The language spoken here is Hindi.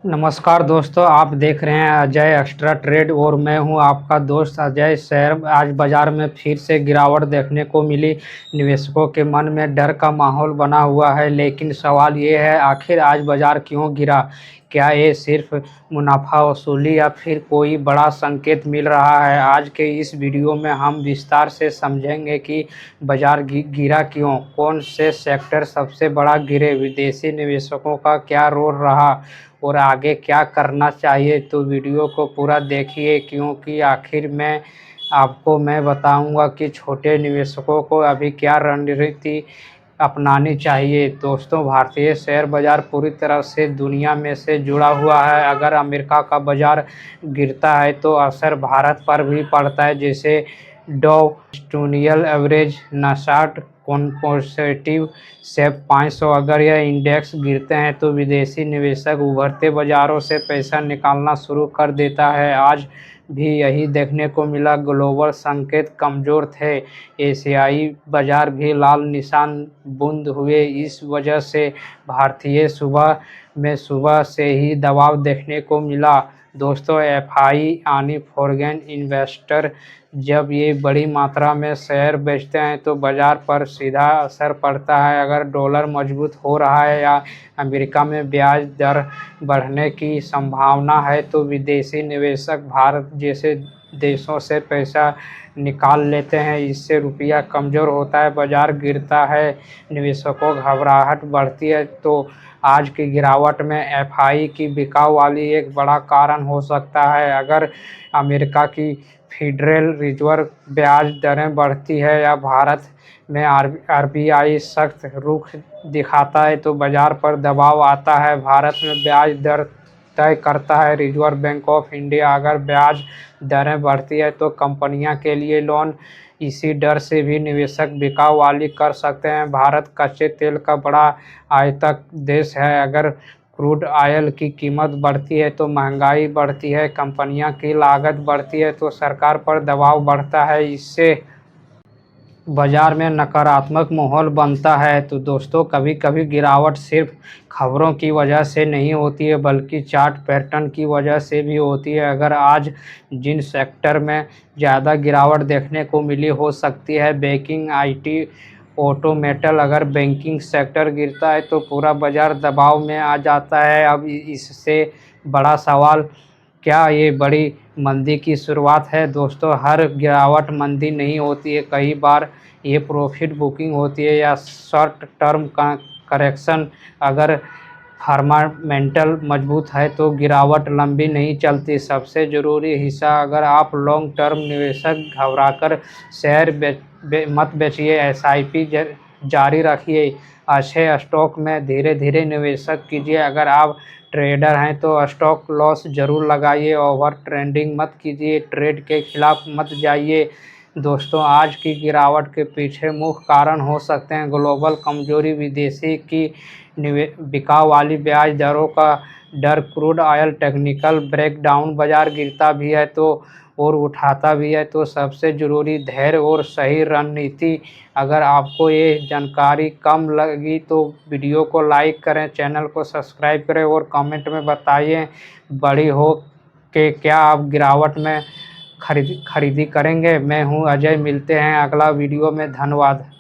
नमस्कार दोस्तों, आप देख रहे हैं अजय एक्स्ट्रा ट्रेड और मैं हूं आपका दोस्त अजय। शेयर आज बाजार में फिर से गिरावट देखने को मिली। निवेशकों के मन में डर का माहौल बना हुआ है, लेकिन सवाल ये है, आखिर आज बाजार क्यों गिरा? क्या ये सिर्फ मुनाफा वसूली या फिर कोई बड़ा संकेत मिल रहा है? आज के इस वीडियो में हम विस्तार से समझेंगे कि बाजार गिरा क्यों, कौन से सेक्टर सबसे बड़ा गिरे, विदेशी निवेशकों का क्या रोल रहा और आगे क्या करना चाहिए। तो वीडियो को पूरा देखिए, क्योंकि आखिर में आपको मैं बताऊंगा कि छोटे निवेशकों को अभी क्या रणनीति अपनानी चाहिए। दोस्तों, भारतीय शेयर बाजार पूरी तरह से दुनिया में से जुड़ा हुआ है। अगर अमेरिका का बाजार गिरता है तो असर भारत पर भी पड़ता है, जैसे Dow Jones average, Nasdaq composite SEP 500। अगर यह इंडेक्स गिरते हैं तो विदेशी निवेशक उभरते बाजारों से पैसा निकालना शुरू कर देता है। आज भी यही देखने को मिला। ग्लोबल संकेत कमजोर थे, एशियाई बाजार भी लाल निशान बंद हुए। इस वजह से भारतीय सुबह से ही दबाव देखने को मिला। दोस्तों, एफआई यानी फॉरेन इन्वेस्टर जब ये बड़ी मात्रा में शेयर बेचते हैं तो बाजार पर सीधा असर पड़ता है। अगर डॉलर मजबूत हो रहा है या अमेरिका में ब्याज दर बढ़ने की संभावना है तो विदेशी निवेशक भारत जैसे देशों से पैसा निकाल लेते हैं। इससे रुपया कमज़ोर होता है, बाजार गिरता है, निवेशकों घबराहट बढ़ती है। तो आज की गिरावट में एफआई की बिकाऊ वाली एक बड़ा कारण हो सकता है। अगर अमेरिका की फेडरल रिजर्व ब्याज दरें बढ़ती है या भारत में आरबीआई सख्त रुख दिखाता है तो बाजार पर दबाव आता है। भारत में ब्याज दर तय करता है रिजर्व बैंक ऑफ इंडिया। अगर ब्याज दरें बढ़ती है तो कंपनियां के लिए लोन, इसी डर से भी निवेशक बिकाऊ वाली कर सकते हैं। भारत कच्चे तेल का बड़ा आयातक देश है। अगर क्रूड ऑयल की कीमत बढ़ती है तो महंगाई बढ़ती है, कंपनियां की लागत बढ़ती है तो सरकार पर दबाव बढ़ता है। इससे बाजार में नकारात्मक माहौल बनता है। तो दोस्तों, कभी कभी गिरावट सिर्फ खबरों की वजह से नहीं होती है, बल्कि चार्ट पैटर्न की वजह से भी होती है। अगर आज जिन सेक्टर में ज़्यादा गिरावट देखने को मिली हो सकती है बैंकिंग, आईटी, ऑटो, मेटल। अगर बैंकिंग सेक्टर गिरता है तो पूरा बाजार दबाव में आ जाता है। अब इससे बड़ा सवाल, क्या ये बड़ी मंदी की शुरुआत है? दोस्तों, हर गिरावट मंदी नहीं होती है, कई बार ये प्रॉफिट बुकिंग होती है या शॉर्ट टर्म का करेक्शन। अगर फंडामेंटल मजबूत है तो गिरावट लंबी नहीं चलती। सबसे ज़रूरी हिस्सा, अगर आप लॉन्ग टर्म निवेशक, घबराकर शेयर मत बेचिए, एसआईपी जारी रखिए, अच्छे स्टॉक में धीरे धीरे निवेशक कीजिए। अगर आप ट्रेडर हैं तो स्टॉक लॉस जरूर लगाइए, ओवर ट्रेडिंग मत कीजिए, ट्रेड के खिलाफ मत जाइए। दोस्तों, आज की गिरावट के पीछे मुख्य कारण हो सकते हैं ग्लोबल कमजोरी, विदेशी की बिकाऊ वाली ब्याज दरों का डर, क्रूड ऑयल टेक्निकल ब्रेकडाउन। बाजार गिरता भी है तो और उठाता भी है, तो सबसे ज़रूरी धैर्य और सही रणनीति। अगर आपको ये जानकारी कम लगी तो वीडियो को लाइक करें, चैनल को सब्सक्राइब करें और कमेंट में बताइए बड़ी हो कि क्या आप गिरावट में खरीदी करेंगे। मैं हूं अजय, मिलते हैं अगला वीडियो में। धन्यवाद।